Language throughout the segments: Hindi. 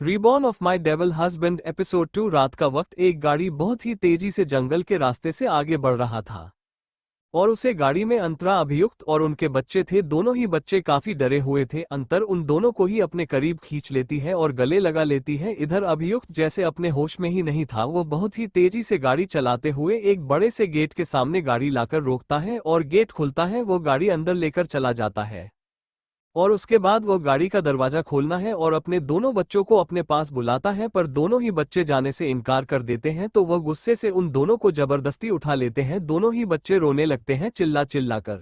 Reborn of my devil husband episode 2। रात का वक्त एक गाड़ी बहुत ही तेजी से जंगल के रास्ते से आगे बढ़ रहा था और उसे गाड़ी में अंतरा अभियुक्त और उनके बच्चे थे। दोनों ही बच्चे काफी डरे हुए थे। अंतर उन दोनों को ही अपने करीब खींच लेती है और गले लगा लेती है। इधर अभियुक्त जैसे अपने होश में ही नहीं था। वो बहुत ही तेजी से गाड़ी चलाते हुए एक बड़े से गेट के सामने गाड़ी लाकर रोकता है और गेट खुलता है। वो गाड़ी अंदर लेकर चला जाता है और उसके बाद वो गाड़ी का दरवाजा खोलना है और अपने दोनों बच्चों को अपने पास बुलाता है, पर दोनों ही बच्चे जाने से इनकार कर देते हैं। तो वह गुस्से से उन दोनों को जबरदस्ती उठा लेते हैं। दोनों ही बच्चे रोने लगते हैं चिल्ला चिल्ला कर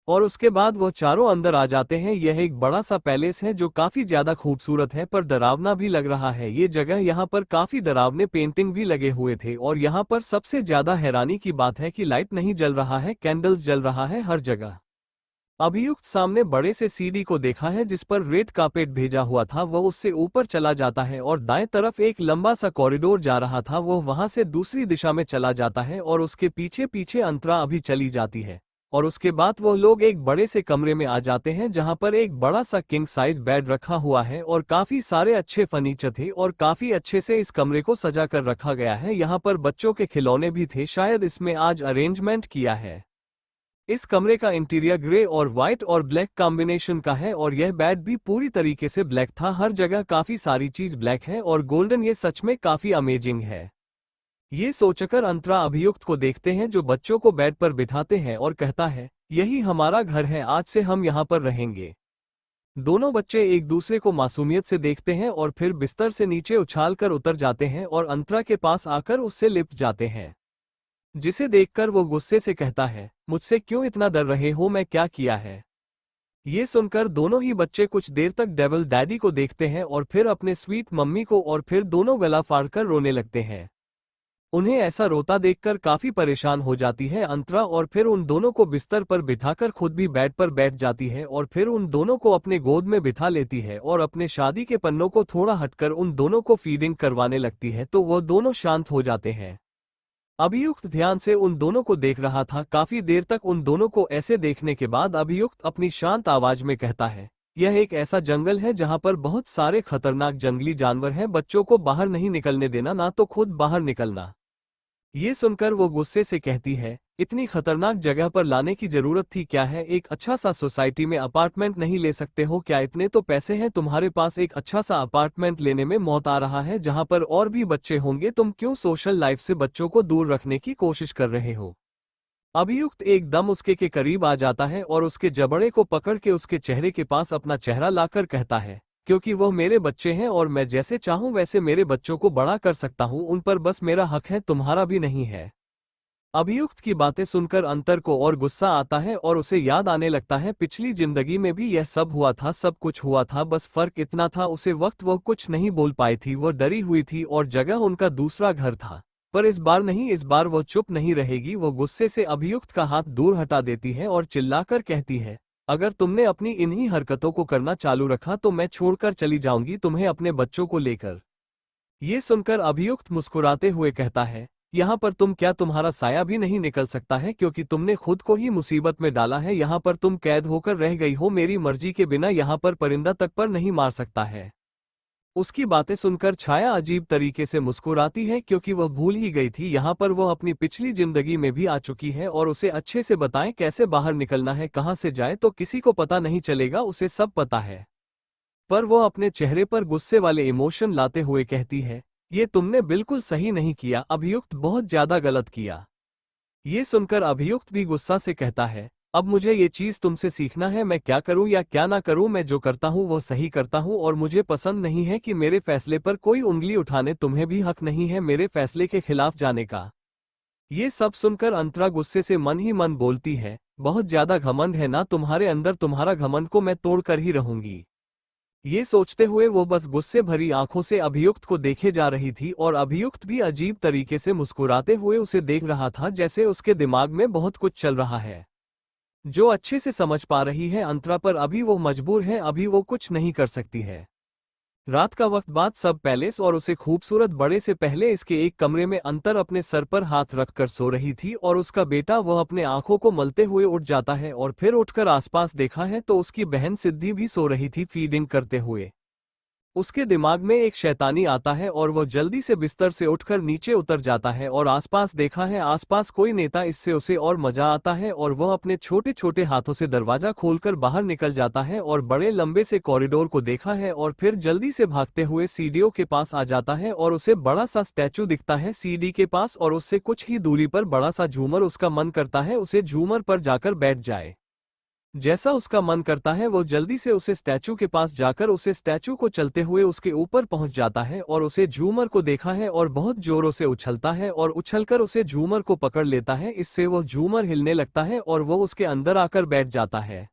और उसके बाद वो चारों अंदर आ जाते हैं। यह एक बड़ा सा पैलेस है जो काफी ज्यादा खूबसूरत है पर डरावना भी लग रहा है। ये जगह यहाँ पर काफी डरावने पेंटिंग भी लगे हुए थे और यहाँ पर सबसे ज्यादा हैरानी की बात है कि लाइट नहीं जल रहा है, कैंडल्स जल रहा है हर जगह। अभियुक्त सामने बड़े से सीढ़ी को देखा है जिस पर रेड कार्पेट भेजा हुआ था। वह उससे ऊपर चला जाता है और दाएं तरफ एक लंबा सा कॉरिडोर जा रहा था। वो वहां से दूसरी दिशा में चला जाता है और उसके पीछे पीछे अंतरा अभी चली जाती है और उसके बाद वो लोग एक बड़े से कमरे में आ जाते हैं जहां पर एक बड़ा सा किंग साइज बेड रखा हुआ है और काफी सारे अच्छे फर्नीचर थे और काफी अच्छे से इस कमरे को सजा कर रखा गया है। यहाँ पर बच्चों के खिलौने भी थे, शायद इसमें आज अरेंजमेंट किया है। इस कमरे का इंटीरियर ग्रे और व्हाइट और ब्लैक कॉम्बिनेशन का है और यह बेड भी पूरी तरीके से ब्लैक था। हर जगह काफी सारी चीज ब्लैक है और गोल्डन। ये सच में काफी अमेजिंग है। ये सोचकर अंतरा अभियुक्त को देखते हैं जो बच्चों को बेड पर बिठाते हैं और कहता है, यही हमारा घर है, आज से हम यहाँ पर रहेंगे। दोनों बच्चे एक दूसरे को मासूमियत से देखते हैं और फिर बिस्तर से नीचे उछालकर उतर जाते हैं और अंतरा के पास आकर उससे लिपट जाते हैं, जिसे देखकर वो गुस्से से कहता है, मुझसे क्यों इतना डर रहे हो, मैं क्या किया है। ये सुनकर दोनों ही बच्चे कुछ देर तक डेविल डैडी को देखते हैं और फिर अपने स्वीट मम्मी को और फिर दोनों गला फाड़कर रोने लगते हैं। उन्हें ऐसा रोता देखकर काफी परेशान हो जाती है अंतरा और फिर उन दोनों को बिस्तर पर बिठाकर खुद भी बेड पर बैठ जाती है और फिर उन दोनों को अपने गोद में बिठा लेती है और अपने शादी के पन्नों को थोड़ा हटकर उन दोनों को फीडिंग करवाने लगती है। तो वो दोनों शांत हो जाते हैं। अभियुक्त ध्यान से उन दोनों को देख रहा था। काफी देर तक उन दोनों को ऐसे देखने के बाद अभियुक्त अपनी शांत आवाज में कहता है, यह एक ऐसा जंगल है जहां पर बहुत सारे खतरनाक जंगली जानवर हैं। बच्चों को बाहर नहीं निकलने देना, ना तो खुद बाहर निकलना। ये सुनकर वो गुस्से से कहती है, इतनी खतरनाक जगह पर लाने की जरूरत थी क्या है। एक अच्छा सा सोसाइटी में अपार्टमेंट नहीं ले सकते हो क्या? इतने तो पैसे हैं तुम्हारे पास, एक अच्छा सा अपार्टमेंट लेने में मौत आ रहा है जहां पर और भी बच्चे होंगे। तुम क्यों सोशल लाइफ से बच्चों को दूर रखने की कोशिश कर रहे हो? अभियुक्त एकदम उसके के करीब आ जाता है और उसके जबड़े को पकड़ के उसके चेहरे के पास अपना चेहरा लाकर कहता है, क्योंकि वह मेरे बच्चे हैं और मैं जैसे चाहूं वैसे मेरे बच्चों को बड़ा कर सकता हूं। उन पर बस मेरा हक है, तुम्हारा भी नहीं है। अभियुक्त की बातें सुनकर अंतर को और गुस्सा आता है और उसे याद आने लगता है पिछली जिंदगी में भी यह सब हुआ था, सब कुछ हुआ था। बस फर्क इतना था उसे वक्त वो कुछ नहीं बोल पाई थी, वो डरी हुई थी और जगह उनका दूसरा घर था। पर इस बार नहीं, इस बार वो चुप नहीं रहेगी। वो गुस्से से अभियुक्त का हाथ दूर हटा देती है और चिल्लाकर कहती है, अगर तुमने अपनी इन्हीं हरकतों को करना चालू रखा तो मैं छोड़कर चली जाऊंगी तुम्हें अपने बच्चों को लेकर। ये सुनकर अभियुक्त मुस्कुराते हुए कहता है, यहाँ पर तुम क्या, तुम्हारा साया भी नहीं निकल सकता है क्योंकि तुमने खुद को ही मुसीबत में डाला है। यहाँ पर तुम कैद होकर रह गई हो, मेरी मर्जी के बिना यहाँ पर परिंदा तक पर नहीं मार सकता है। उसकी बातें सुनकर छाया अजीब तरीके से मुस्कुराती है क्योंकि वह भूल ही गई थी यहाँ पर वह अपनी पिछली जिंदगी में भी आ चुकी है और उसे अच्छे से बताएं कैसे बाहर निकलना है, कहां से जाए तो किसी को पता नहीं चलेगा, उसे सब पता है। पर वो अपने चेहरे पर गुस्से वाले इमोशन लाते हुए कहती है, ये तुमने बिल्कुल सही नहीं किया अभियुक्त, बहुत ज्यादा गलत किया। ये सुनकर अभियुक्त भी गुस्सा से कहता है, अब मुझे ये चीज तुमसे सीखना है, मैं क्या करूं या क्या ना करूं, मैं जो करता हूं वो सही करता हूं और मुझे पसंद नहीं है कि मेरे फैसले पर कोई उंगली उठाने। तुम्हें भी हक नहीं है मेरे फैसले के खिलाफ जाने का। ये सब सुनकर अंतरा गुस्से से मन ही मन बोलती है, बहुत ज्यादा घमंड है ना तुम्हारे अंदर, तुम्हारा घमंड को मैं तोड़ कर ही रहूंगी। ये सोचते हुए वो बस गुस्से भरी आंखों से अभियुक्त को देखे जा रही थी और अभियुक्त भी अजीब तरीके से मुस्कुराते हुए उसे देख रहा था जैसे उसके दिमाग में बहुत कुछ चल रहा है जो अच्छे से समझ पा रही है अंतरा, पर अभी वो मजबूर है, अभी वो कुछ नहीं कर सकती है। रात का वक्त बाद सब पैलेस और उसे खूबसूरत बड़े से पहले इसके एक कमरे में अंतर अपने सर पर हाथ रखकर सो रही थी और उसका बेटा वह अपने आंखों को मलते हुए उठ जाता है और फिर उठकर आसपास देखा है तो उसकी बहन सिद्धि भी सो रही थी फीडिंग करते हुए। उसके दिमाग में एक शैतानी आता है और वो जल्दी से बिस्तर से उठकर नीचे उतर जाता है और आसपास देखा है आसपास कोई नेता, इससे उसे और मजा आता है और वह अपने छोटे छोटे हाथों से दरवाजा खोलकर बाहर निकल जाता है और बड़े लंबे से कॉरिडोर को देखा है और फिर जल्दी से भागते हुए सीढ़ियों के पास आ जाता है और उसे बड़ा सा स्टैचू दिखता है सीढ़ी के पास और उससे कुछ ही दूरी पर बड़ा सा झूमर। उसका मन करता है उसे झूमर पर जाकर बैठ जाए। जैसा उसका मन करता है वो जल्दी से उसे स्टैचू के पास जाकर उसे स्टैचू को चलते हुए उसके ऊपर पहुंच जाता है और उसे झूमर को देखा है और बहुत जोरों से उछलता है और उछलकर उसे झूमर को पकड़ लेता है। इससे वो झूमर हिलने लगता है और वो उसके अंदर आकर बैठ जाता है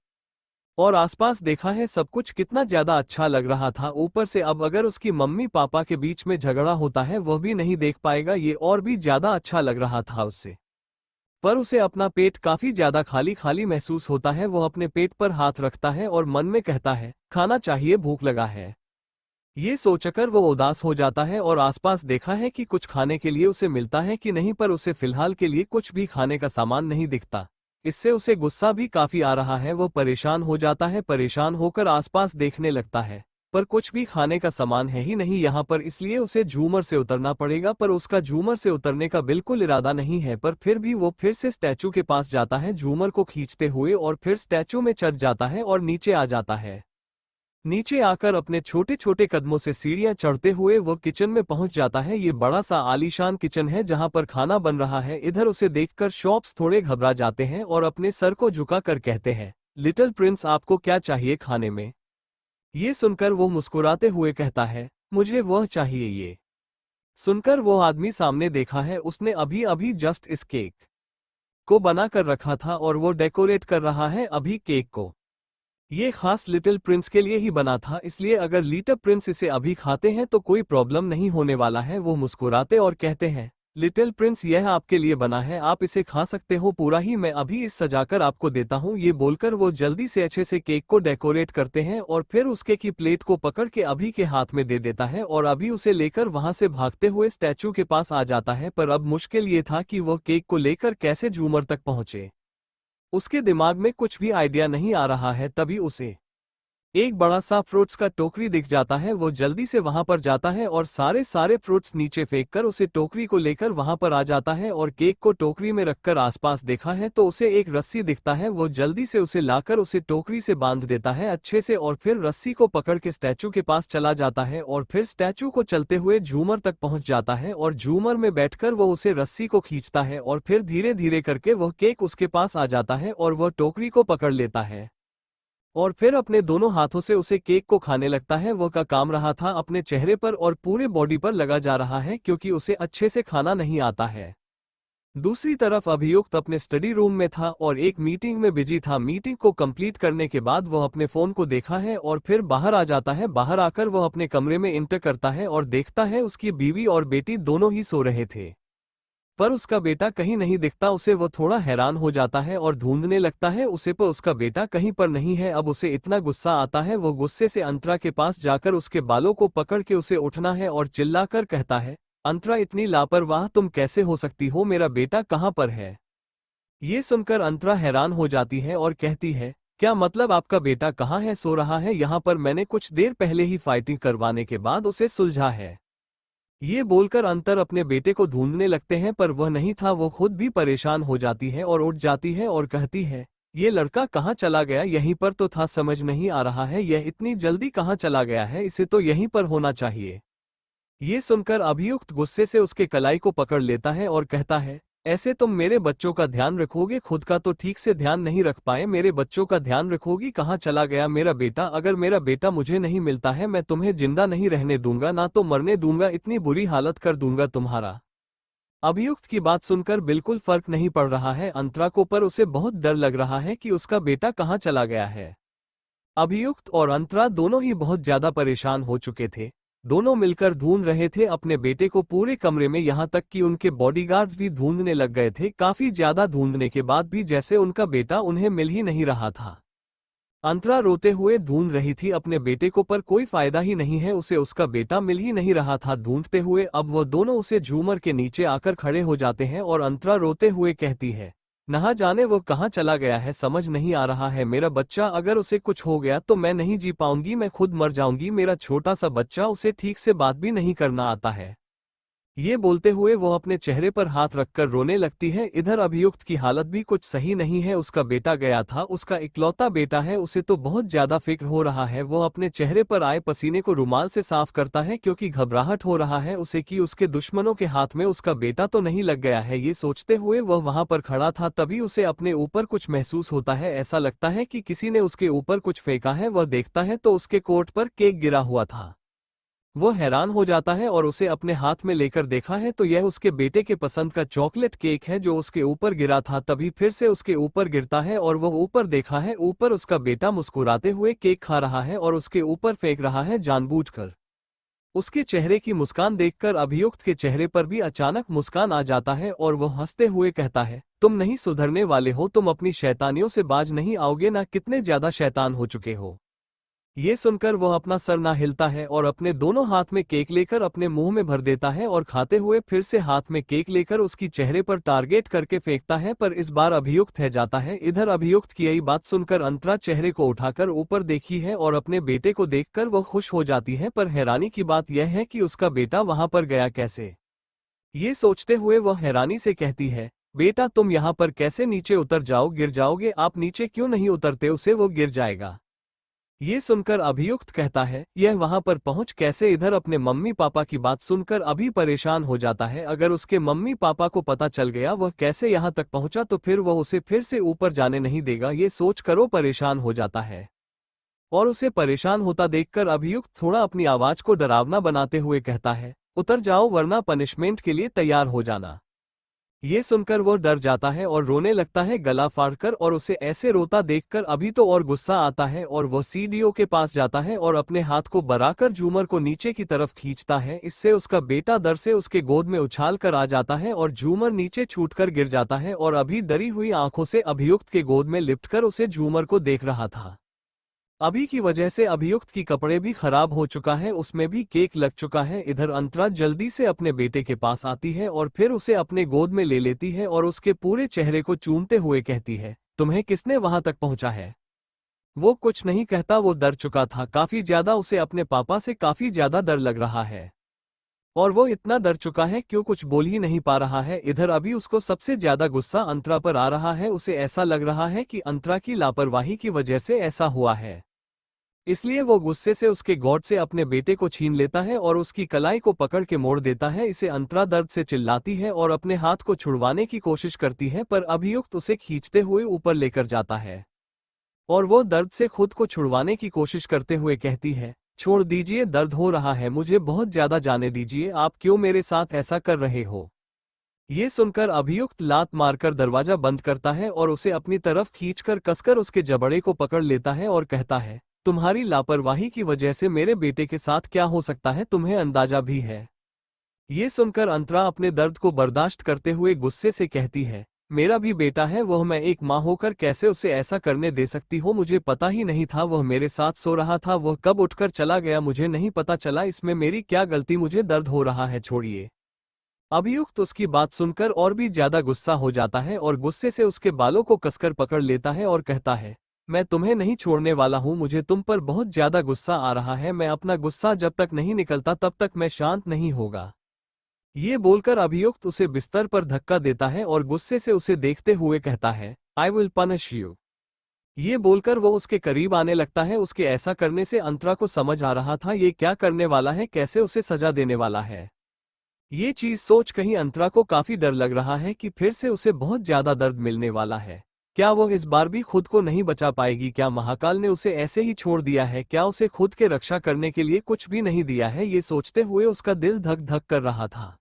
और आसपास देखा है सब कुछ कितना ज्यादा अच्छा लग रहा था। ऊपर से अब अगर उसकी मम्मी पापा के बीच में झगड़ा होता है वह भी नहीं देख पाएगा, ये और भी ज्यादा अच्छा लग रहा था उससे। पर उसे अपना पेट काफी ज्यादा खाली खाली महसूस होता है। वो अपने पेट पर हाथ रखता है और मन में कहता है खाना चाहिए, भूख लगा है। ये सोचकर वो उदास हो जाता है और आसपास देखा है कि कुछ खाने के लिए उसे मिलता है कि नहीं, पर उसे फिलहाल के लिए कुछ भी खाने का सामान नहीं दिखता। इससे उसे गुस्सा भी काफी आ रहा है। वो परेशान हो जाता है, परेशान होकर आसपास देखने लगता है पर कुछ भी खाने का सामान है ही नहीं यहाँ पर, इसलिए उसे झूमर से उतरना पड़ेगा। पर उसका झूमर से उतरने का बिल्कुल इरादा नहीं है, पर फिर भी वो फिर से स्टैचू के पास जाता है झूमर को खींचते हुए और फिर स्टैचू में चढ़ जाता है और नीचे आ जाता है। नीचे आकर अपने छोटे छोटे कदमों से सीढ़ियां चढ़ते हुए वो किचन में पहुंच जाता है। ये बड़ा सा आलीशान किचन है जहां पर खाना बन रहा है। इधर उसे देखकर शॉप्स थोड़े घबरा जाते हैं और अपने सर को झुकाकर कहते हैं लिटिल प्रिंस, आपको क्या चाहिए खाने में? ये सुनकर वो मुस्कुराते हुए कहता है मुझे वह चाहिए। ये सुनकर वो आदमी सामने देखा है, उसने अभी अभी जस्ट इस केक को बना कर रखा था और वो डेकोरेट कर रहा है अभी केक को। ये खास लिटिल प्रिंस के लिए ही बना था, इसलिए अगर लिटिल प्रिंस इसे अभी खाते हैं तो कोई प्रॉब्लम नहीं होने वाला है। वो मुस्कुराते और कहते हैं लिटिल प्रिंस, यह आपके लिए बना है, आप इसे खा सकते हो पूरा ही, मैं अभी इस सजाकर आपको देता हूँ। ये बोलकर वो जल्दी से अच्छे से केक को डेकोरेट करते हैं और फिर उसके की प्लेट को पकड़ के अभी के हाथ में दे देता है और अभी उसे लेकर वहां से भागते हुए स्टैचू के पास आ जाता है। पर अब मुश्किल ये था कि वह केक को लेकर कैसे झूमर तक पहुंचे। उसके दिमाग में कुछ भी आइडिया नहीं आ रहा है। तभी उसे एक बड़ा सा फ्रूट्स का टोकरी दिख जाता है। वो जल्दी से वहां पर जाता है और सारे फ्रूट्स नीचे फेंककर उसे टोकरी को लेकर वहां पर आ जाता है और केक को टोकरी में रखकर आसपास देखा है तो उसे एक रस्सी दिखता है। वो जल्दी से उसे लाकर उसे टोकरी से बांध देता है अच्छे से और फिर रस्सी को पकड़ के स्टैचू के पास चला जाता है और फिर स्टैचू को चलते हुए झूमर तक पहुंच जाता है और झूमर में बैठकर वो उसे रस्सी को खींचता है और फिर धीरे धीरे करके वह केक उसके पास आ जाता है और वह टोकरी को पकड़ लेता है और फिर अपने दोनों हाथों से उसे केक को खाने लगता है। वो का काम रहा था अपने चेहरे पर और पूरे बॉडी पर लगा जा रहा है क्योंकि उसे अच्छे से खाना नहीं आता है। दूसरी तरफ अभियुक्त अपने स्टडी रूम में था और एक मीटिंग में बिजी था। मीटिंग को कंप्लीट करने के बाद वह अपने फोन को देखा है और फिर बाहर आ जाता है। बाहर आकर वह अपने कमरे में इंटर करता है और देखता है उसकी बीवी और बेटी दोनों ही सो रहे थे, पर उसका बेटा कहीं नहीं दिखता। उसे वो थोड़ा हैरान हो जाता है और ढूंढने लगता है उसे, पर उसका बेटा कहीं पर नहीं है। अब उसे इतना गुस्सा आता है, वो गुस्से से अंतरा के पास जाकर उसके बालों को पकड़ के उसे उठना है और चिल्लाकर कहता है अंतरा, इतनी लापरवाह तुम कैसे हो सकती हो, मेरा बेटा कहाँ पर है? ये सुनकर अंतरा हैरान हो जाती है और कहती है क्या मतलब, आपका बेटा कहाँ है? सो रहा है यहाँ पर, मैंने कुछ देर पहले ही फाइटिंग करवाने के बाद उसे सुलझा है। ये बोलकर अंतर अपने बेटे को ढूंढने लगते हैं पर वह नहीं था। वो खुद भी परेशान हो जाती है और उठ जाती है और कहती है ये लड़का कहाँ चला गया? यहीं पर तो था, समझ नहीं आ रहा है यह इतनी जल्दी कहाँ चला गया है, इसे तो यहीं पर होना चाहिए। ये सुनकर अभियुक्त गुस्से से उसके कलाई को पकड़ लेता है और कहता है ऐसे तुम मेरे बच्चों का ध्यान रखोगे, खुद का तो ठीक से ध्यान नहीं रख पाए, मेरे बच्चों का ध्यान रखोगी? कहाँ चला गया मेरा बेटा? अगर मेरा बेटा मुझे नहीं मिलता है मैं तुम्हें जिंदा नहीं रहने दूंगा, ना तो मरने दूंगा, इतनी बुरी हालत कर दूंगा तुम्हारा। अभियुक्त की बात सुनकर बिल्कुल फर्क नहीं पड़ रहा है अंतरा को, पर उसे बहुत डर लग रहा है कि उसका बेटा कहाँ चला गया है। अभियुक्त और अंतरा दोनों ही बहुत ज्यादा परेशान हो चुके थे। दोनों मिलकर ढूंढ रहे थे अपने बेटे को पूरे कमरे में, यहाँ तक कि उनके बॉडीगार्ड्स भी ढूंढने लग गए थे। काफी ज्यादा ढूंढने के बाद भी जैसे उनका बेटा उन्हें मिल ही नहीं रहा था। अंतरा रोते हुए ढूंढ रही थी अपने बेटे को, पर कोई फायदा ही नहीं है, उसे उसका बेटा मिल ही नहीं रहा था। ढूंढते हुए अब वो दोनों उसे झूमर के नीचे आकर खड़े हो जाते हैं और अंतरा रोते हुए कहती है नहा जाने वो कहाँ चला गया है, समझ नहीं आ रहा है। मेरा बच्चा, अगर उसे कुछ हो गया तो मैं नहीं जी पाऊंगी, मैं खुद मर जाऊंगी। मेरा छोटा सा बच्चा, उसे ठीक से बात भी नहीं करना आता है। ये बोलते हुए वो अपने चेहरे पर हाथ रखकर रोने लगती है। इधर अभियुक्त की हालत भी कुछ सही नहीं है। उसका बेटा गया था, उसका इकलौता बेटा है, उसे तो बहुत ज्यादा फिक्र हो रहा है। वो अपने चेहरे पर आए पसीने को रुमाल से साफ करता है क्योंकि घबराहट हो रहा है उसे कि उसके दुश्मनों के हाथ में उसका बेटा तो नहीं लग गया है। ये सोचते हुए वह वहां पर खड़ा था, तभी उसे अपने ऊपर कुछ महसूस होता है। ऐसा लगता है कि किसी ने उसके ऊपर कुछ फेंका है। वह देखता है तो उसके कोट पर केक गिरा हुआ था। वो हैरान हो जाता है और उसे अपने हाथ में लेकर देखा है तो यह उसके बेटे के पसंद का चॉकलेट केक है जो उसके ऊपर गिरा था। तभी फिर से उसके ऊपर गिरता है और वह ऊपर देखा है, ऊपर उसका बेटा मुस्कुराते हुए केक खा रहा है और उसके ऊपर फेंक रहा है जानबूझकर। उसके चेहरे की मुस्कान देखकर अभियुक्त के चेहरे पर भी अचानक मुस्कान आ जाता है और वह हंसते हुए कहता है, तुम नहीं सुधरने वाले हो, तुम अपनी शैतानियों से बाज नहीं आओगे ना, कितने ज्यादा शैतान हो चुके हो। ये सुनकर वह अपना सर ना हिलता है और अपने दोनों हाथ में केक लेकर अपने मुंह में भर देता है और खाते हुए फिर से हाथ में केक लेकर उसकी चेहरे पर टारगेट करके फेंकता है, पर इस बार अभियुक्त है जाता है। इधर अभियुक्त की यही बात सुनकर अंतरा चेहरे को उठाकर ऊपर देखी है और अपने बेटे को देखकर वह खुश हो जाती है, पर हैरानी की बात यह है कि उसका बेटा वहां पर गया कैसे। ये सोचते हुए वह हैरानी से कहती है, बेटा तुम यहाँ पर कैसे नीचे उतर जाओ, गिर जाओगे, आप नीचे क्यों नहीं उतरते, उसे वो गिर जाएगा। ये सुनकर अभियुक्त कहता है, यह वहां पर पहुंच कैसे। इधर अपने मम्मी पापा की बात सुनकर अभी परेशान हो जाता है। अगर उसके मम्मी पापा को पता चल गया वह कैसे यहां तक पहुंचा तो फिर वह उसे फिर से ऊपर जाने नहीं देगा। ये सोचकर वो परेशान हो जाता है और उसे परेशान होता देखकर अभियुक्त थोड़ा अपनी आवाज को डरावना बनाते हुए कहता है, उतर जाओ वरना पनिशमेंट के लिए तैयार हो जाना। ये सुनकर वो डर जाता है और रोने लगता है गला फाड़कर, और उसे ऐसे रोता देखकर अभी तो और गुस्सा आता है और वह सीडीओ के पास जाता है और अपने हाथ को बढ़ाकर झूमर को नीचे की तरफ खींचता है। इससे उसका बेटा डर से उसके गोद में उछाल कर आ जाता है और झूमर नीचे छूटकर गिर जाता है और अभी डरी हुई आंखों से अभियुक्त के गोद में लिपटकर उसे झूमर को देख रहा था। अभी की वजह से अभियुक्त की कपड़े भी खराब हो चुका है, उसमें भी केक लग चुका है। इधर अंतरा जल्दी से अपने बेटे के पास आती है और फिर उसे अपने गोद में ले लेती है और उसके पूरे चेहरे को चूमते हुए कहती है, तुम्हें किसने वहां तक पहुंचा है। वो कुछ नहीं कहता, वो डर चुका था काफी ज्यादा, उसे अपने पापा से काफी ज्यादा डर लग रहा है और वो इतना डर चुका है क्यों कुछ बोल ही नहीं पा रहा है। इधर अभी उसको सबसे ज्यादा गुस्सा अंतरा पर आ रहा है। उसे ऐसा लग रहा है कि अंतरा की लापरवाही की वजह से ऐसा हुआ है, इसलिए वो गुस्से से उसके गॉड से अपने बेटे को छीन लेता है और उसकी कलाई को पकड़ के मोड़ देता है। इसे अंतरा दर्द से चिल्लाती है और अपने हाथ को छुड़वाने की कोशिश करती है, पर अभियुक्त उसे खींचते हुए ऊपर लेकर जाता है और वो दर्द से खुद को छुड़वाने की कोशिश करते हुए कहती है, छोड़ दीजिए, दर्द हो रहा है, मुझे बहुत ज्यादा जाने दीजिए, आप क्यों मेरे साथ ऐसा कर रहे हो। ये सुनकर अभियुक्त लात मारकर दरवाजा बंद करता है और उसे अपनी तरफ खींचकर कसकर उसके जबड़े को पकड़ लेता है और कहता है, तुम्हारी लापरवाही की वजह से मेरे बेटे के साथ क्या हो सकता है तुम्हें अंदाजा भी है। ये सुनकर अंतरा अपने दर्द को बर्दाश्त करते हुए गुस्से से कहती है, मेरा भी बेटा है, वह मैं एक माँ होकर कैसे उसे ऐसा करने दे सकती हो। मुझे पता ही नहीं था वह मेरे साथ सो रहा था, वह कब उठकर चला गया मुझे नहीं पता चला, इसमें मेरी क्या गलती, मुझे दर्द हो रहा है, छोड़िए। अभियुक्त उसकी बात सुनकर और भी ज्यादा गुस्सा हो जाता है और गुस्से से उसके बालों को कसकर पकड़ लेता है और कहता है, मैं तुम्हें नहीं छोड़ने वाला हूं, मुझे तुम पर बहुत ज्यादा गुस्सा आ रहा है, मैं अपना गुस्सा जब तक नहीं निकलता तब तक मैं शांत नहीं होगा। ये बोलकर अभियुक्त उसे बिस्तर पर धक्का देता है और गुस्से से उसे देखते हुए कहता है, आई विल पनिश यू। ये बोलकर वो उसके करीब आने लगता है। उसके ऐसा करने से अंतरा को समझ आ रहा था ये क्या करने वाला है, कैसे उसे सजा देने वाला है। ये चीज सोच कहीं अंतरा को काफी डर लग रहा है कि फिर से उसे बहुत ज्यादा दर्द मिलने वाला है। क्या वो इस बार भी खुद को नहीं बचा पाएगी, क्या महाकाल ने उसे ऐसे ही छोड़ दिया है, क्या उसे खुद के रक्षा करने के लिए कुछ भी नहीं दिया है। ये सोचते हुए उसका दिल धक धक कर रहा था।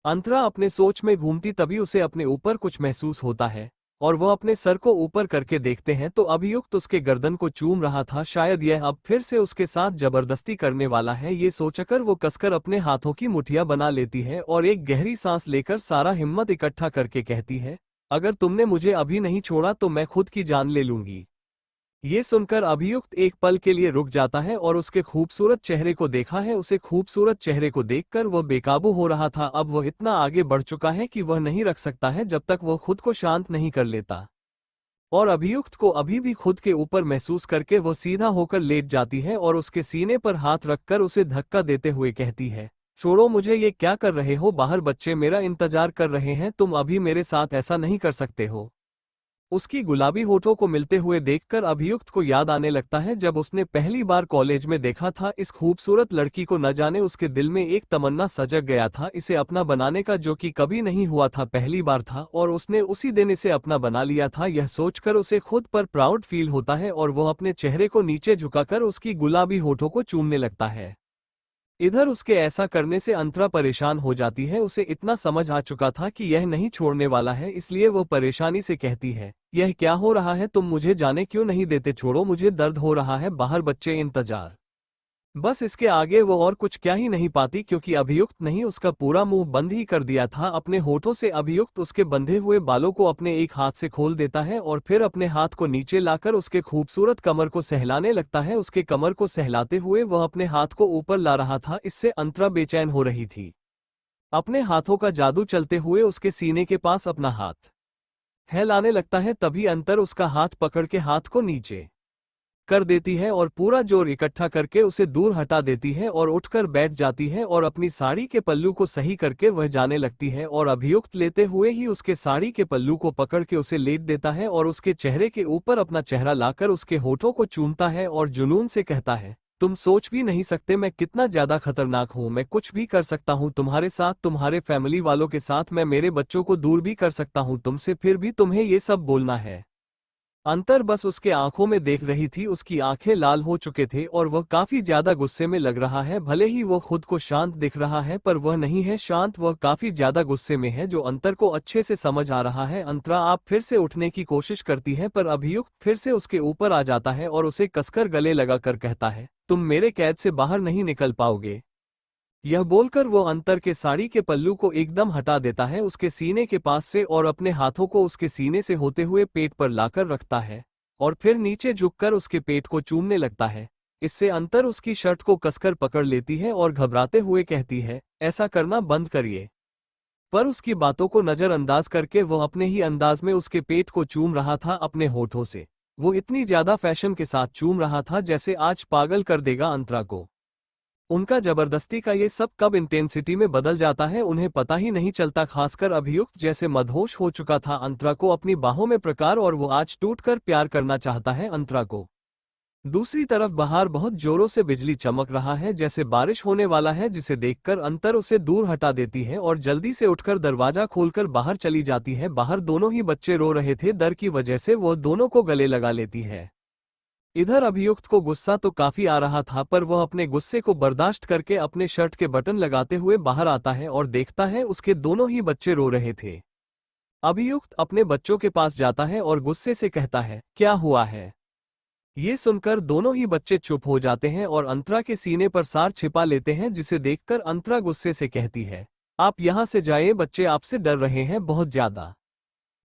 अंतरा अपने सोच में घूमती तभी उसे अपने ऊपर कुछ महसूस होता है और वो अपने सर को ऊपर करके देखते हैं तो अभियुक्त उसके गर्दन को चूम रहा था। शायद यह अब फिर से उसके साथ जबरदस्ती करने वाला है। ये सोचकर वो कसकर अपने हाथों की मुठ्ठियां बना लेती है और एक गहरी सांस लेकर सारा हिम्मत इकट्ठा करके कहती है, अगर तुमने मुझे अभी नहीं छोड़ा तो मैं खुद की जान ले लूंगी। ये सुनकर अभियुक्त एक पल के लिए रुक जाता है और उसके खूबसूरत चेहरे को देखा है। उसे खूबसूरत चेहरे को देखकर वह बेकाबू हो रहा था। अब वह इतना आगे बढ़ चुका है कि वह नहीं रख सकता है जब तक वह खुद को शांत नहीं कर लेता। और अभियुक्त को अभी भी खुद के ऊपर महसूस करके वह सीधा होकर लेट जाती है और उसके सीने पर हाथ रखकर उसे धक्का देते हुए कहती है, छोड़ो मुझे, ये क्या कर रहे हो? बाहर बच्चे मेरा इंतजार कर रहे हैं, तुम अभी मेरे साथ ऐसा नहीं कर सकते हो। उसकी गुलाबी होठों को मिलते हुए देखकर अभियुक्त को याद आने लगता है जब उसने पहली बार कॉलेज में देखा था इस खूबसूरत लड़की को। न जाने उसके दिल में एक तमन्ना सजग गया था इसे अपना बनाने का, जो कि कभी नहीं हुआ था, पहली बार था, और उसने उसी दिन इसे अपना बना लिया था। यह सोचकर उसे खुद पर प्राउड फील होता है और वह अपने चेहरे को नीचे झुकाकर उसकी गुलाबी होठों को चूमने लगता है। इधर उसके ऐसा करने से अंतरा परेशान हो जाती है। उसे इतना समझ आ चुका था कि यह नहीं छोड़ने वाला है, इसलिए वो परेशानी से कहती है, यह क्या हो रहा है? तुम मुझे जाने क्यों नहीं देते? छोड़ो मुझे, दर्द हो रहा है, बाहर बच्चे इंतजार। बस इसके आगे वो और कुछ क्या ही नहीं पाती, क्योंकि अभियुक्त नहीं उसका पूरा मुंह बंद ही कर दिया था। अपने होठों से अभियुक्त उसके बंधे हुए बालों को अपने एक हाथ से खोल देता है और फिर अपने हाथ को नीचे लाकर उसके खूबसूरत कमर को सहलाने लगता है। उसके कमर को सहलाते हुए वह अपने हाथ को ऊपर ला रहा था। इससे अंतरा बेचैन हो रही थी। अपने हाथों का जादू चलते हुए उसके सीने के पास अपना हाथ लाने लगता है। तभी अंतर उसका हाथ पकड़ के हाथ को नीचे कर देती है और पूरा जोर इकट्ठा करके उसे दूर हटा देती है और उठकर बैठ जाती है और अपनी साड़ी के पल्लू को सही करके वह जाने लगती है। और अभियुक्त लेते हुए ही उसके साड़ी के पल्लू को पकड़ के उसे लेट देता है और उसके चेहरे के ऊपर अपना चेहरा लाकर उसके होठों को चूमता है और जुनून से कहता है, तुम सोच भी नहीं सकते मैं कितना ज्यादा खतरनाक हूँ। मैं कुछ भी कर सकता हूँ तुम्हारे साथ, तुम्हारे फैमिली वालों के साथ। मैं मेरे बच्चों को दूर भी कर सकता हूँ तुमसे, फिर भी तुम्हें ये सब बोलना है। अंतर बस उसके आंखों में देख रही थी। उसकी आंखें लाल हो चुके थे और वह काफी ज्यादा गुस्से में लग रहा है। भले ही वह खुद को शांत दिख रहा है पर वह नहीं है शांत, वह काफी ज्यादा गुस्से में है, जो अंतर को अच्छे से समझ आ रहा है। अंतरा आप फिर से उठने की कोशिश करती है पर अभियुक्त फिर से उसके ऊपर आ जाता है और उसे कसकर गले लगाकर कहता है, तुम मेरे कैद से बाहर नहीं निकल पाओगे। यह बोलकर वो अंतर के साड़ी के पल्लू को एकदम हटा देता है उसके सीने के पास से और अपने हाथों को उसके सीने से होते हुए पेट पर लाकर रखता है और फिर नीचे झुककर उसके पेट को चूमने लगता है। इससे अंतर उसकी शर्ट को कसकर पकड़ लेती है और घबराते हुए कहती है, ऐसा करना बंद करिए। पर उसकी बातों को नजरअंदाज करके वह अपने ही अंदाज में उसके पेट को चूम रहा था अपने होठों से। वो इतनी ज्यादा फैशन के साथ चूम रहा था जैसे आज पागल कर देगा अंतरा को। उनका जबरदस्ती का ये सब कब इंटेंसिटी में बदल जाता है उन्हें पता ही नहीं चलता। खासकर अभियुक्त जैसे मदहोश हो चुका था अंतरा को अपनी बाहों में प्रकार, और वो आज टूटकर प्यार करना चाहता है अंतरा को। दूसरी तरफ बाहर बहुत जोरों से बिजली चमक रहा है, जैसे बारिश होने वाला है, जिसे देखकर अंतर उसे दूर हटा देती है और जल्दी से उठकर दरवाजा खोलकर बाहर चली जाती है। बाहर दोनों ही बच्चे रो रहे थे, डर की वजह से वो दोनों को गले लगा लेती है। इधर अभियुक्त को गुस्सा तो काफी आ रहा था पर वह अपने गुस्से को बर्दाश्त करके अपने शर्ट के बटन लगाते हुए बाहर आता है और देखता है उसके दोनों ही बच्चे रो रहे थे। अभियुक्त अपने बच्चों के पास जाता है और गुस्से से कहता है, क्या हुआ है? ये सुनकर दोनों ही बच्चे चुप हो जाते हैं और अंतरा के सीने पर सार छिपा लेते हैं, जिसे देखकर अंतरा गुस्से से कहती है, आप यहां से जाइए, बच्चे आपसे डर रहे हैं बहुत ज्यादा।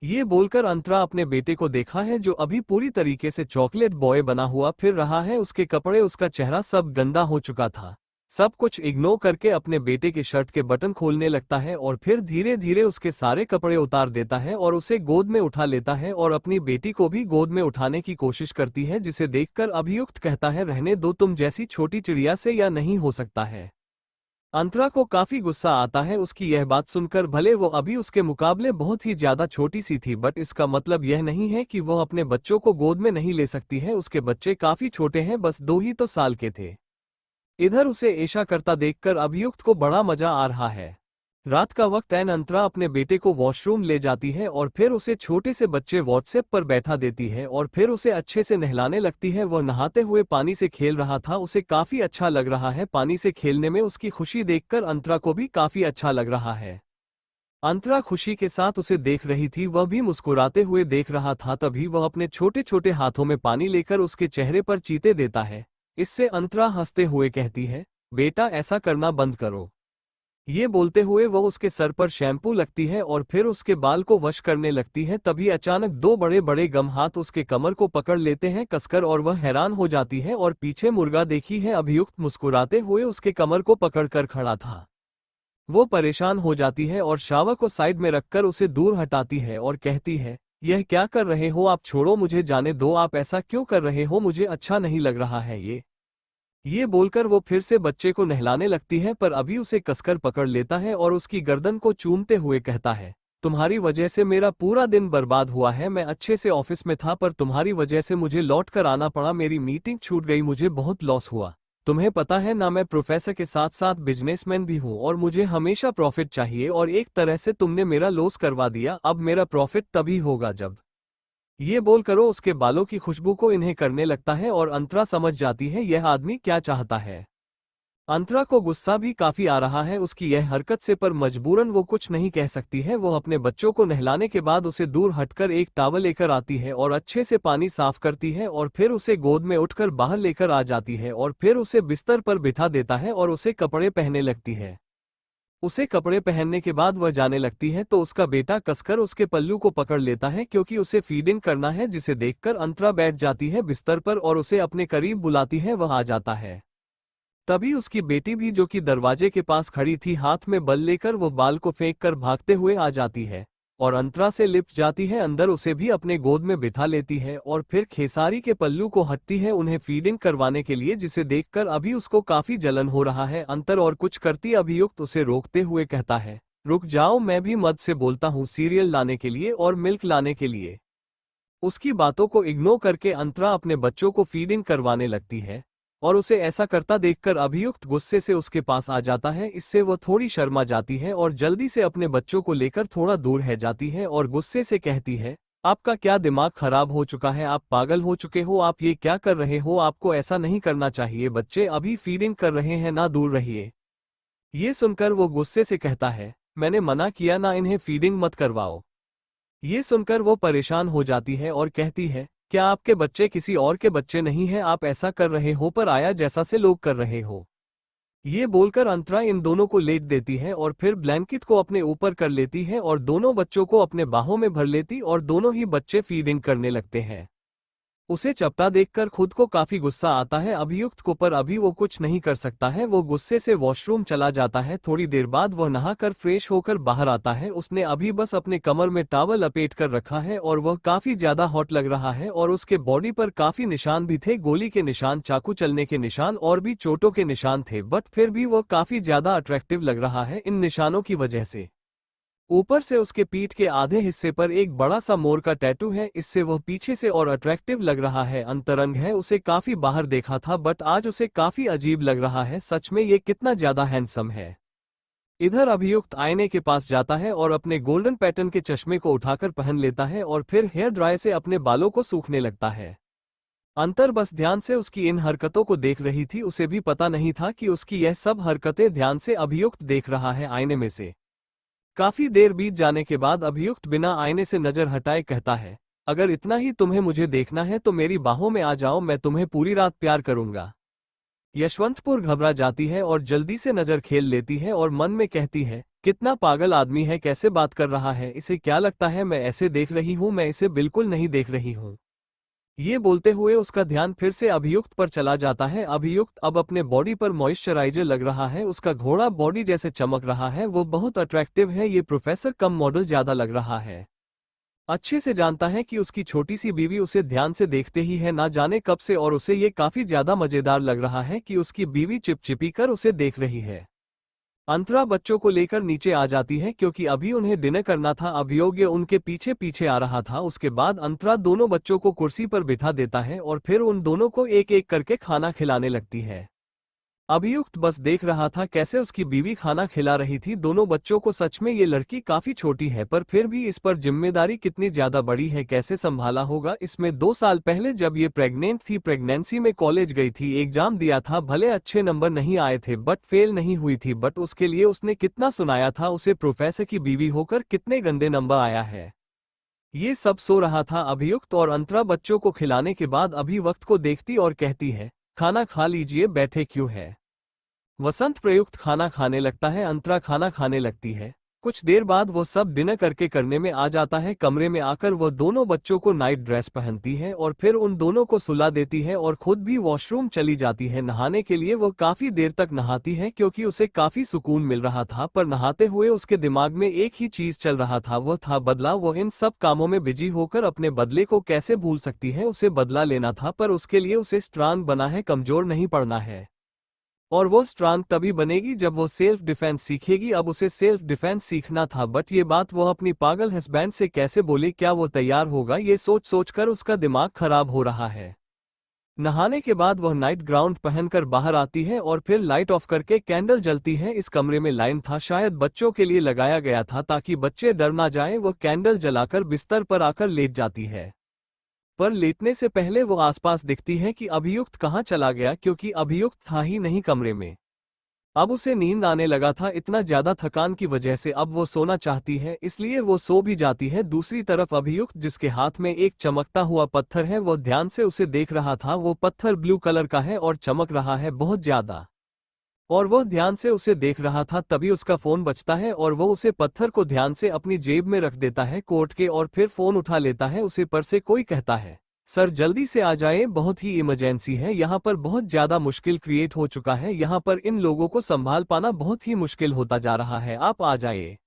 ये बोलकर अंतरा अपने बेटे को देखा है जो अभी पूरी तरीके से चॉकलेट बॉय बना हुआ फिर रहा है। उसके कपड़े, उसका चेहरा सब गंदा हो चुका था। सब कुछ इग्नोर करके अपने बेटे के शर्ट के बटन खोलने लगता है और फिर धीरे धीरे उसके सारे कपड़े उतार देता है और उसे गोद में उठा लेता है और अपनी बेटी को भी गोद में उठाने की कोशिश करती है, जिसे देखकर अभियुक्त कहता है, रहने दो, तुम जैसी छोटी चिड़िया से यह नहीं हो सकता है। अंतरा को काफी गुस्सा आता है उसकी यह बात सुनकर। भले वो अभी उसके मुकाबले बहुत ही ज्यादा छोटी सी थी, बट इसका मतलब यह नहीं है कि वह अपने बच्चों को गोद में नहीं ले सकती है। उसके बच्चे काफी छोटे हैं, बस 2 ही तो साल के थे। इधर उसे ऐसा करता देखकर अभियुक्त को बड़ा मजा आ रहा है। रात का वक्त है, अंतरा अपने बेटे को वॉशरूम ले जाती है और फिर उसे छोटे से बच्चे व्हाट्सएप पर बैठा देती है और फिर उसे अच्छे से नहलाने लगती है। वह नहाते हुए पानी से खेल रहा था, उसे काफी अच्छा लग रहा है पानी से खेलने में। उसकी खुशी देखकर अंतरा को भी काफी अच्छा लग रहा है। अंतरा खुशी के साथ उसे देख रही थी, वह भी मुस्कुराते हुए देख रहा था। तभी वह अपने छोटे छोटे हाथों में पानी लेकर उसके चेहरे पर चीते देता है। इससे अंतरा हंसते हुए कहती है, बेटा ऐसा करना बंद करो। ये बोलते हुए वह उसके सर पर शैम्पू लगती है और फिर उसके बाल को वश करने लगती है। तभी अचानक दो बड़े बड़े गम हाथ उसके कमर को पकड़ लेते हैं कसकर और वह हैरान हो जाती है और पीछे मुर्गा देखी है अभियुक्त मुस्कुराते हुए उसके कमर को पकड़कर खड़ा था। वो परेशान हो जाती है और शावर को साइड में रखकर उसे दूर हटाती है और कहती है, यह क्या कर रहे हो आप, छोड़ो मुझे जाने दो, आप ऐसा क्यों कर रहे हो, मुझे अच्छा नहीं लग रहा है ये बोलकर वो फिर से बच्चे को नहलाने लगती है पर अभी उसे कसकर पकड़ लेता है और उसकी गर्दन को चूमते हुए कहता है, तुम्हारी वजह से मेरा पूरा दिन बर्बाद हुआ है, मैं अच्छे से ऑफिस में था पर तुम्हारी वजह से मुझे लौट कर आना पड़ा, मेरी मीटिंग छूट गई, मुझे बहुत लॉस हुआ। तुम्हें पता है ना, मैं प्रोफेसर के साथ साथ बिजनेसमैन भी हूँ और मुझे हमेशा प्रॉफिट चाहिए और एक तरह से तुमने मेरा लॉस करवा दिया, अब मेरा प्रॉफिट तभी होगा जब। ये बोलकर वो उसके बालों की खुशबू को इन्हें करने लगता है और अंतरा समझ जाती है यह आदमी क्या चाहता है। अंतरा को गुस्सा भी काफी आ रहा है उसकी यह हरकत से, पर मजबूरन वो कुछ नहीं कह सकती है। वो अपने बच्चों को नहलाने के बाद उसे दूर हटकर एक टॉवल लेकर आती है और अच्छे से पानी साफ करती है और फिर उसे गोद में उठकर बाहर लेकर आ जाती है और फिर उसे बिस्तर पर बिठा देता है और उसे कपड़े पहनने लगती है। उसे कपड़े पहनने के बाद वह जाने लगती है तो उसका बेटा कसकर उसके पल्लू को पकड़ लेता है क्योंकि उसे फीडिंग करना है, जिसे देखकर अंतरा बैठ जाती है बिस्तर पर और उसे अपने करीब बुलाती है, वह आ जाता है। तभी उसकी बेटी भी, जो कि दरवाजे के पास खड़ी थी, हाथ में बल लेकर वो बाल को फेंक कर भागते हुए आ जाती है और अंतरा से लिपट जाती है अंदर, उसे भी अपने गोद में बिठा लेती है और फिर खेसारी के पल्लू को हटती है उन्हें फीडिंग करवाने के लिए, जिसे देखकर अभी उसको काफी जलन हो रहा है। अंतर और कुछ करती अभियुक्त उसे रोकते हुए कहता है, रुक जाओ, मैं भी मद से बोलता हूँ सीरियल लाने के लिए और मिल्क लाने के लिए। उसकी बातों को इग्नोर करके अंतरा अपने बच्चों को फीडिंग करवाने लगती है और उसे ऐसा करता देखकर अभियुक्त गुस्से से उसके पास आ जाता है। इससे वो थोड़ी शर्मा जाती है और जल्दी से अपने बच्चों को लेकर थोड़ा दूर है जाती है और गुस्से से कहती है, आपका क्या दिमाग खराब हो चुका है, आप पागल हो चुके हो, आप ये क्या कर रहे हो, आपको ऐसा नहीं करना चाहिए, बच्चे अभी फीडिंग कर रहे हैं ना, दूर रहिए। ये सुनकर वो गुस्से से कहता है, मैंने मना किया ना, इन्हें फीडिंग मत करवाओ। ये सुनकर वो परेशान हो जाती है और कहती है, क्या आपके बच्चे किसी और के बच्चे नहीं हैं, आप ऐसा कर रहे हो पर आया जैसा से लोग कर रहे हो। ये बोलकर अंतरा इन दोनों को लेट देती है और फिर ब्लैंकेट को अपने ऊपर कर लेती है और दोनों बच्चों को अपने बाहों में भर लेती और दोनों ही बच्चे फीडिंग करने लगते हैं। उसे चपटा देखकर खुद को काफी गुस्सा आता है अभियुक्त को, पर अभी वो कुछ नहीं कर सकता है। वो गुस्से से वॉशरूम चला जाता है। थोड़ी देर बाद वह नहाकर फ्रेश होकर बाहर आता है। उसने अभी बस अपने कमर में टॉवल लपेट कर रखा है और वह काफी ज्यादा हॉट लग रहा है और उसके बॉडी पर काफी निशान भी थे, गोली के निशान, चाकू चलने के निशान और भी चोटों के निशान थे, बट फिर भी वह काफी ज्यादा अट्रैक्टिव लग रहा है इन निशानों की वजह से। ऊपर से उसके पीठ के आधे हिस्से पर एक बड़ा सा मोर का टैटू है, इससे वह पीछे से और अट्रैक्टिव लग रहा है। अंतरंग है, उसे काफी बाहर देखा था बट आज उसे काफी अजीब लग रहा है, सच में ये कितना ज्यादा हैंडसम है। इधर अभियुक्त आईने के पास जाता है और अपने गोल्डन पैटर्न के चश्मे को उठाकर पहन लेता है और फिर हेयर ड्रायर से अपने बालों को सूखने लगता है। अंतर बस ध्यान से उसकी इन हरकतों को देख रही थी, उसे भी पता नहीं था कि उसकी यह सब हरकतें ध्यान से अभियुक्त देख रहा है आईने में से। काफी देर बीत जाने के बाद अभियुक्त बिना आईने से नजर हटाए कहता है, अगर इतना ही तुम्हें मुझे देखना है तो मेरी बाहों में आ जाओ, मैं तुम्हें पूरी रात प्यार करूंगा। यशवंतपुर घबरा जाती है और जल्दी से नजर खेल लेती है और मन में कहती है, कितना पागल आदमी है, कैसे बात कर रहा है, इसे क्या लगता है मैं ऐसे देख रही हूं, मैं इसे बिल्कुल नहीं देख रही हूं। ये बोलते हुए उसका ध्यान फिर से अभियुक्त पर चला जाता है। अभियुक्त अब अपने बॉडी पर मॉइस्चराइजर लग रहा है, उसका घोड़ा बॉडी जैसे चमक रहा है, वो बहुत अट्रैक्टिव है। ये प्रोफेसर कम मॉडल ज्यादा लग रहा है। अच्छे से जानता है कि उसकी छोटी सी बीवी उसे ध्यान से देखते ही है, ना जाने कब से, और उसे ये काफी ज्यादा मजेदार लग रहा है कि उसकी बीवी चिपचिपी कर उसे देख रही है। अंतरा बच्चों को लेकर नीचे आ जाती है क्योंकि अभी उन्हें डिनर करना था। अभियोग्य उनके पीछे पीछे आ रहा था। उसके बाद अंतरा दोनों बच्चों को कुर्सी पर बिठा देता है और फिर उन दोनों को एक एक करके खाना खिलाने लगती है। अभियुक्त बस देख रहा था कैसे उसकी बीवी खाना खिला रही थी दोनों बच्चों को। सच में ये लड़की काफी छोटी है पर फिर भी इस पर जिम्मेदारी कितनी ज्यादा बड़ी है, कैसे संभाला होगा। इसमें 2 साल पहले जब ये प्रेग्नेंट थी, प्रेगनेंसी में कॉलेज गई थी, एग्जाम दिया था, भले अच्छे नंबर नहीं आए थे बट फेल नहीं हुई थी, बट उसके लिए उसने कितना सुनाया था, उसे प्रोफेसर की बीवी होकर कितने गंदे नंबर आया है। ये सब सो रहा था अभियुक्त और अंतरा बच्चों को खिलाने के बाद अभी वक्त को देखती और कहती है, खाना खा लीजिए, बैठे क्यों है। वसंत प्रयुक्त खाना खाने लगता है, अंतरा खाना खाने लगती है। कुछ देर बाद वो सब डिनर करके करने में आ जाता है। कमरे में आकर वो दोनों बच्चों को नाइट ड्रेस पहनती है और फिर उन दोनों को सुला देती है और खुद भी वॉशरूम चली जाती है नहाने के लिए। वो काफी देर तक नहाती है क्योंकि उसे काफी सुकून मिल रहा था, पर नहाते हुए उसके दिमाग में एक ही चीज चल रहा था, वो था बदला। वो इन सब कामों में बिजी होकर अपने बदले को कैसे भूल सकती है। उसे बदला लेना था, पर उसके लिए उसे स्ट्रांग बना है, कमजोर नहीं पड़ना है। और वो स्ट्रांग तभी बनेगी जब वो सेल्फ डिफेंस सीखेगी। अब उसे सेल्फ डिफेंस सीखना था, बट ये बात वो अपनी पागल हस्बैंड से कैसे बोले, क्या वो तैयार होगा, ये सोच सोचकर उसका दिमाग खराब हो रहा है। नहाने के बाद वह नाइट ग्राउंड पहनकर बाहर आती है और फिर लाइट ऑफ करके कैंडल जलती है। इस कमरे में लाइन था, शायद बच्चों के लिए लगाया गया था ताकि बच्चे डर ना जाएं। वह कैंडल जलाकर बिस्तर पर आकर लेट जाती है, पर लेटने से पहले वो आसपास दिखती है कि अभियुक्त कहाँ चला गया, क्योंकि अभियुक्त था ही नहीं कमरे में। अब उसे नींद आने लगा था, इतना ज्यादा थकान की वजह से अब वो सोना चाहती है, इसलिए वो सो भी जाती है। दूसरी तरफ अभियुक्त, जिसके हाथ में एक चमकता हुआ पत्थर है, वो ध्यान से उसे देख रहा था। वो पत्थर ब्लू कलर का है और चमक रहा है बहुत ज्यादा, और वह ध्यान से उसे देख रहा था। तभी उसका फोन बजता है और वो उसे पत्थर को ध्यान से अपनी जेब में रख देता है कोट के, और फिर फोन उठा लेता है। उसे पर से कोई कहता है, सर जल्दी से आ जाए, बहुत ही इमरजेंसी है, यहाँ पर बहुत ज्यादा मुश्किल क्रिएट हो चुका है, यहाँ पर इन लोगों को संभाल पाना बहुत ही मुश्किल होता जा रहा है, आप आ जाइए।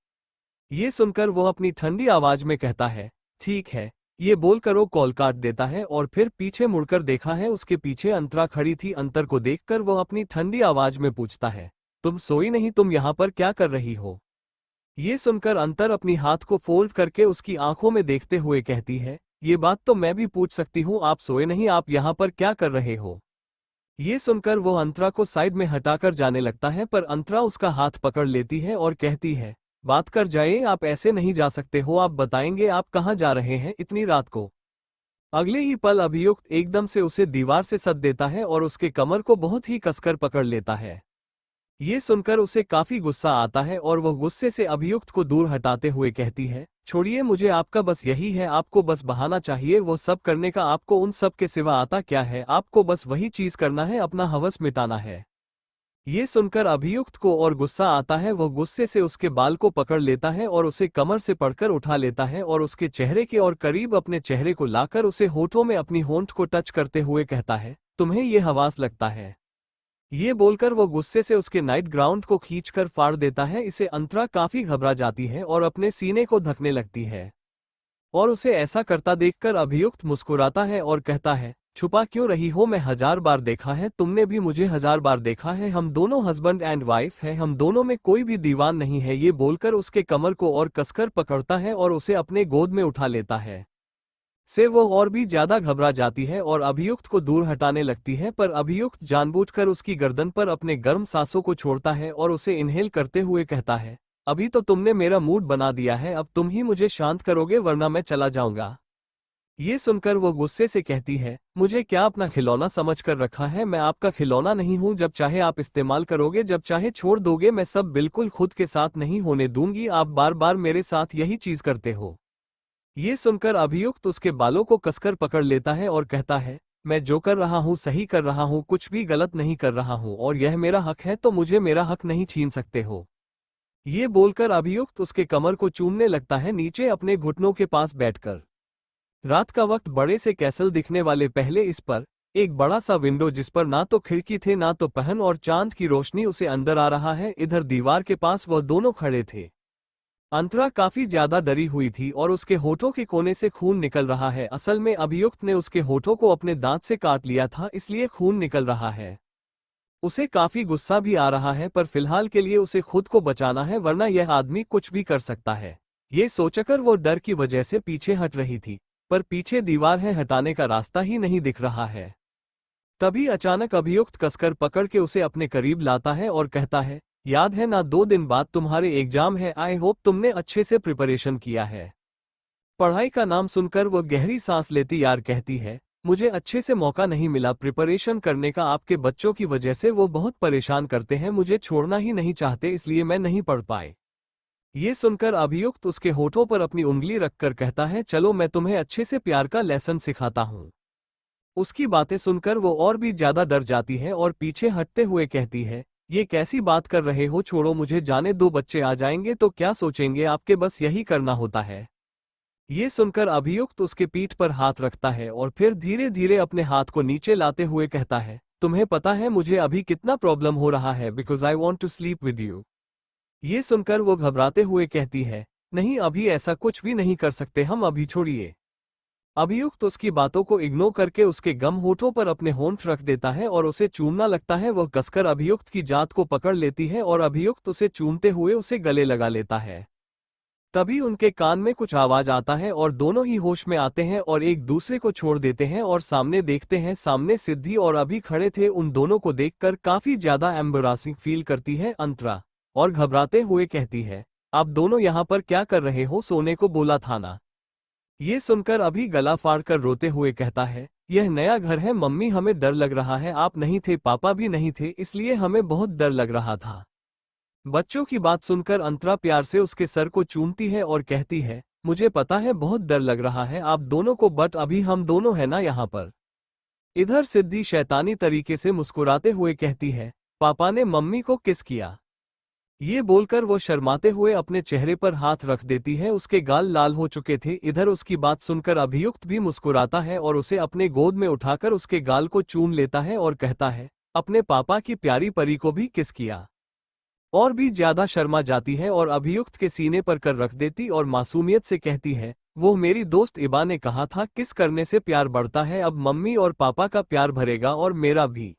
ये सुनकर वो अपनी ठंडी आवाज में कहता है, ठीक है। ये बोलकर वो कॉल काट देता है और फिर पीछे मुड़कर देखा है, उसके पीछे अंतरा खड़ी थी। अंतर को देखकर वो अपनी ठंडी आवाज में पूछता है, तुम सोई नहीं, तुम यहाँ पर क्या कर रही हो? ये सुनकर अंतर अपनी हाथ को फोल्ड करके उसकी आंखों में देखते हुए कहती है, ये बात तो मैं भी पूछ सकती हूँ, आप सोए नहीं, आप यहाँ पर क्या कर रहे हो? ये सुनकर वो अंतरा को साइड में हटाकर जाने लगता है, पर अंतरा उसका हाथ पकड़ लेती है और कहती है, बात कर जाइए, आप ऐसे नहीं जा सकते हो, आप बताएंगे आप कहाँ जा रहे हैं इतनी रात को? अगले ही पल अभियुक्त एकदम से उसे दीवार से सद देता है और उसके कमर को बहुत ही कसकर पकड़ लेता है। ये सुनकर उसे काफी गुस्सा आता है और वह गुस्से से अभियुक्त को दूर हटाते हुए कहती है, छोड़िए मुझे, आपका बस यही है, आपको बस बहाना चाहिए वो सब करने का, आपको उन सब के सिवा आता क्या है, आपको बस वही चीज करना है, अपना हवस मिटाना है। ये सुनकर अभियुक्त को और गुस्सा आता है, वह गुस्से से उसके बाल को पकड़ लेता है और उसे कमर से पकड़कर उठा लेता है और उसके चेहरे के और करीब अपने चेहरे को लाकर उसे होठों में अपनी होंठ को टच करते हुए कहता है, तुम्हें ये हवास लगता है? ये बोलकर वो गुस्से से उसके नाइट ग्राउंड को खींचकर फाड़ देता है। इसे अंतरा काफी घबरा जाती है और अपने सीने को ढकने लगती है, और उसे ऐसा करता देखकर अभियुक्त मुस्कुराता है और कहता है, छुपा क्यों रही हो, मैं 1000 बार देखा है, तुमने भी मुझे 1000 बार देखा है, हम दोनों हस्बैंड एंड वाइफ हैं, हम दोनों में कोई भी दीवान नहीं है। ये बोलकर उसके कमर को और कसकर पकड़ता है और उसे अपने गोद में उठा लेता है। से वो और भी ज्यादा घबरा जाती है और अभियुक्त को दूर हटाने लगती है, पर अभियुक्त जानबूझकर उसकी गर्दन पर अपने गर्म सांसों को छोड़ता है और उसे इनहेल करते हुए कहता है, अभी तो तुमने मेरा मूड बना दिया है, अब तुम ही मुझे शांत करोगे वरना मैं चला जाऊंगा। ये सुनकर वो गुस्से से कहती है, मुझे क्या अपना खिलौना समझ कर रखा है, मैं आपका खिलौना नहीं हूं, जब चाहे आप इस्तेमाल करोगे, जब चाहे छोड़ दोगे, मैं सब बिल्कुल खुद के साथ नहीं होने दूंगी, आप बार बार मेरे साथ यही चीज करते हो। ये सुनकर अभियुक्त उसके बालों को कसकर पकड़ लेता है और कहता है, मैं जो कर रहा हूँ सही कर रहा हूँ, कुछ भी गलत नहीं कर रहा हूँ, और यह मेरा हक है, तो मुझे मेरा हक नहीं छीन सकते हो। ये बोलकर अभियुक्त उसके कमर को चूमने लगता है नीचे अपने घुटनों के पास बैठकर। रात का वक्त, बड़े से कैसल दिखने वाले पहले इस पर एक बड़ा सा विंडो, जिस पर ना तो खिड़की थे ना तो पहन, और चांद की रोशनी उसे अंदर आ रहा है। इधर दीवार के पास वह दोनों खड़े थे। अंतरा काफी ज्यादा डरी हुई थी और उसके होठों के कोने से खून निकल रहा है। असल में अभियुक्त ने उसके होठों को अपने दांत से काट लिया था, इसलिए खून निकल रहा है। उसे काफी गुस्सा भी आ रहा है, पर फिलहाल के लिए उसे खुद को बचाना है, वरना यह आदमी कुछ भी कर सकता है। ये सोचकर वो डर की वजह से पीछे हट रही थी, पर पीछे दीवार है, हटाने का रास्ता ही नहीं दिख रहा है। तभी अचानक अभियुक्त कसकर पकड़ के उसे अपने करीब लाता है और कहता है, याद है ना, 2 दिन बाद तुम्हारे एग्जाम है, आई होप तुमने अच्छे से प्रिपरेशन किया है। पढ़ाई का नाम सुनकर वो गहरी सांस लेती यार कहती है, मुझे अच्छे से मौका नहीं मिला प्रिपरेशन करने का, आपके बच्चों की वजह से वो बहुत परेशान करते हैं, मुझे छोड़ना ही नहीं चाहते, इसलिए मैं नहीं पढ़ पाए। ये सुनकर अभियुक्त उसके होठों पर अपनी उंगली रखकर कहता है, चलो मैं तुम्हें अच्छे से प्यार का लेसन सिखाता हूँ। उसकी बातें सुनकर वो और भी ज्यादा डर जाती है और पीछे हटते हुए कहती है, ये कैसी बात कर रहे हो, छोड़ो मुझे जाने दो, बच्चे आ जाएंगे तो क्या सोचेंगे आपके, बस यही करना होता है। ये सुनकर अभियुक्त उसके पीठ पर हाथ रखता है और फिर धीरे धीरे अपने हाथ को नीचे लाते हुए कहता है, तुम्हें पता है मुझे अभी कितना प्रॉब्लम हो रहा है, because I want to sleep with you. ये सुनकर वो घबराते हुए कहती है, नहीं अभी ऐसा कुछ भी नहीं कर सकते हम, अभी छोड़िए। अभियुक्त उसकी बातों को इग्नोर करके उसके गम होठों पर अपने होंठ रख देता है और उसे चूमना लगता है। वह कसकर अभियुक्त की जात को पकड़ लेती है और अभियुक्त उसे चूमते हुए उसे गले लगा लेता है। तभी उनके कान में कुछ आवाज आता है और दोनों ही होश में आते हैं और एक दूसरे को छोड़ देते हैं और सामने देखते हैं। सामने सिद्धि और अभी खड़े थे। उन दोनों को देखकर काफी ज्यादा एम्बैरेसिंग फील करती है अंतरा और घबराते हुए कहती है, आप दोनों यहाँ पर क्या कर रहे हो, सोने को बोला था ना। ये सुनकर अभी गला फाड़कर रोते हुए कहता है, यह नया घर है मम्मी, हमें डर लग रहा है, आप नहीं थे पापा भी नहीं थे, इसलिए हमें बहुत डर लग रहा था। बच्चों की बात सुनकर अंतरा प्यार से उसके सर को चूमती है और कहती है, मुझे पता है बहुत डर लग रहा है आप दोनों को, बट अभी हम दोनों है ना यहाँ पर। इधर सिद्धि शैतानी तरीके से मुस्कुराते हुए कहती है, पापा ने मम्मी को किस किया। ये बोलकर वो शर्माते हुए अपने चेहरे पर हाथ रख देती है, उसके गाल लाल हो चुके थे। इधर उसकी बात सुनकर अभियुक्त भी मुस्कुराता है और उसे अपने गोद में उठाकर उसके गाल को चूम लेता है और कहता है, अपने पापा की प्यारी परी को भी किस किया। और भी ज्यादा शर्मा जाती है और अभियुक्त के सीने पर कर रख देती और मासूमियत से कहती है, वो मेरी दोस्त इबा ने कहा था किस करने से प्यार बढ़ता है, अब मम्मी और पापा का प्यार भरेगा और मेरा भी।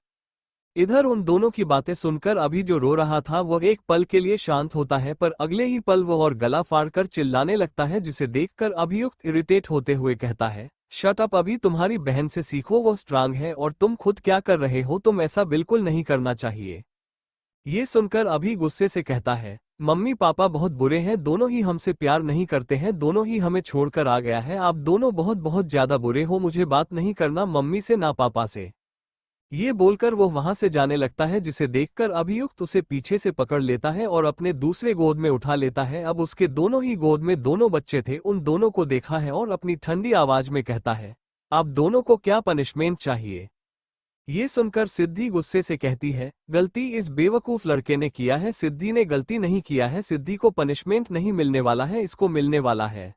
इधर उन दोनों की बातें सुनकर अभी जो रो रहा था वह एक पल के लिए शांत होता है, पर अगले ही पल वह और गला फाड़कर चिल्लाने लगता है, जिसे देखकर अभियुक्त इरिटेट होते हुए कहता है, शट अप, अभी तुम्हारी बहन से सीखो, वो स्ट्रांग है और तुम खुद क्या कर रहे हो, तुम ऐसा बिल्कुल नहीं करना चाहिए। ये सुनकर अभी गुस्से से कहता है, मम्मी पापा बहुत बुरे हैं, दोनों ही हमसे प्यार नहीं करते हैं, दोनों ही हमें छोड़कर आ गया है, आप दोनों बहुत बहुत ज्यादा बुरे हो, मुझे बात नहीं करना मम्मी से ना पापा से। ये बोलकर वो वहां से जाने लगता है, जिसे देखकर अभियुक्त उसे पीछे से पकड़ लेता है और अपने दूसरे गोद में उठा लेता है। अब उसके दोनों ही गोद में दोनों बच्चे थे, उन दोनों को देखा है और अपनी ठंडी आवाज में कहता है, आप दोनों को क्या पनिशमेंट चाहिए। ये सुनकर सिद्धि गुस्से से कहती है, गलती इस बेवकूफ लड़के ने किया है, सिद्धि ने गलती नहीं किया है, सिद्धि को पनिशमेंट नहीं मिलने वाला है, इसको मिलने वाला है।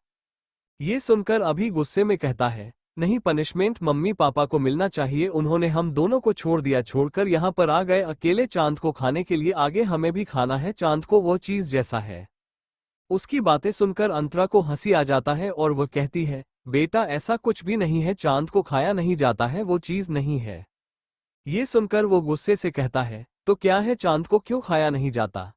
ये सुनकर अभी गुस्से में कहता है, नहीं पनिशमेंट मम्मी पापा को मिलना चाहिए, उन्होंने हम दोनों को छोड़ दिया, छोड़कर यहाँ पर आ गए अकेले चांद को खाने के लिए, आगे हमें भी खाना है चांद को, वो चीज जैसा है। उसकी बातें सुनकर अंतरा को हंसी आ जाता है और वह कहती है, बेटा ऐसा कुछ भी नहीं है, चांद को खाया नहीं जाता है, वो चीज नहीं है। ये सुनकर वो गुस्से से कहता है, तो क्या है, चांद को क्यों खाया नहीं जाता।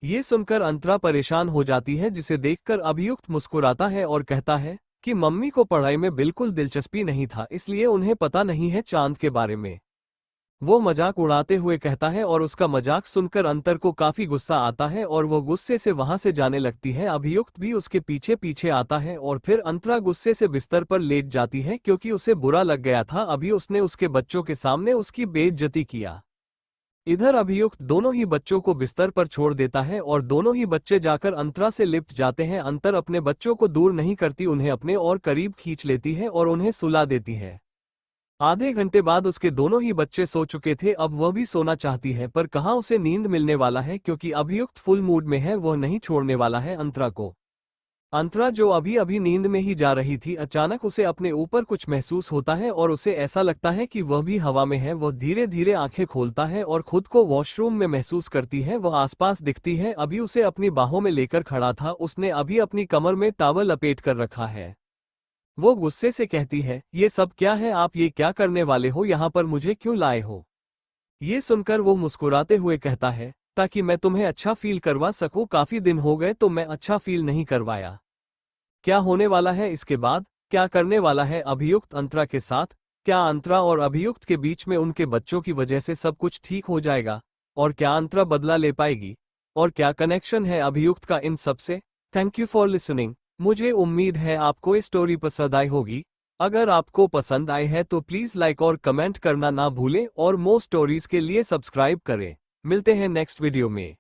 ये सुनकर अंतरा परेशान हो जाती है, जिसे देखकर अभियुक्त मुस्कुराता है और कहता है कि मम्मी को पढ़ाई में बिल्कुल दिलचस्पी नहीं था, इसलिए उन्हें पता नहीं है चांद के बारे में। वो मजाक उड़ाते हुए कहता है और उसका मजाक सुनकर अंतर को काफी गुस्सा आता है और वो गुस्से से वहां से जाने लगती है। अभियुक्त भी उसके पीछे पीछे आता है और फिर अंतरा गुस्से से बिस्तर पर लेट जाती है, क्योंकि उसे बुरा लग गया था अभी उसने उसके बच्चों के सामने उसकी बेइज्जती किया। इधर अभियुक्त दोनों ही बच्चों को बिस्तर पर छोड़ देता है और दोनों ही बच्चे जाकर अंतरा से लिपट जाते हैं। अंतर अपने बच्चों को दूर नहीं करती, उन्हें अपने और करीब खींच लेती है और उन्हें सुला देती है। आधे घंटे बाद उसके दोनों ही बच्चे सो चुके थे, अब वह भी सोना चाहती है, पर कहाँ उसे नींद मिलने वाला है, क्योंकि अभियुक्त फुल मूड में है, वह नहीं छोड़ने वाला है अंतरा को। अंतरा जो अभी अभी नींद में ही जा रही थी, अचानक उसे अपने ऊपर कुछ महसूस होता है और उसे ऐसा लगता है कि वह भी हवा में है। वह धीरे धीरे आंखें खोलता है और खुद को वॉशरूम में महसूस करती है। वह आसपास दिखती है, अभी उसे अपनी बाहों में लेकर खड़ा था, उसने अभी अपनी कमर में टॉवल लपेट कर रखा है। वो गुस्से से कहती है, ये सब क्या है, आप ये क्या करने वाले हो, यहाँ पर मुझे क्यों लाए हो। ये सुनकर वो मुस्कुराते हुए कहता है, ताकि मैं तुम्हें अच्छा फील करवा सकूं, काफी दिन हो गए तो मैं अच्छा फील नहीं करवाया। क्या होने वाला है इसके बाद, क्या करने वाला है अभियुक्त अंतरा के साथ, क्या अंतरा और अभियुक्त के बीच में उनके बच्चों की वजह से सब कुछ ठीक हो जाएगा, और क्या अंतरा बदला ले पाएगी, और क्या कनेक्शन है अभियुक्त का इन सब से। Thank you for listening. मुझे उम्मीद है आपको ये स्टोरी पसंद आई होगी। अगर आपको पसंद आई है तो प्लीज लाइक और कमेंट करना ना भूलें और मोर स्टोरीज के लिए सब्सक्राइब करें। मिलते हैं नेक्स्ट वीडियो में।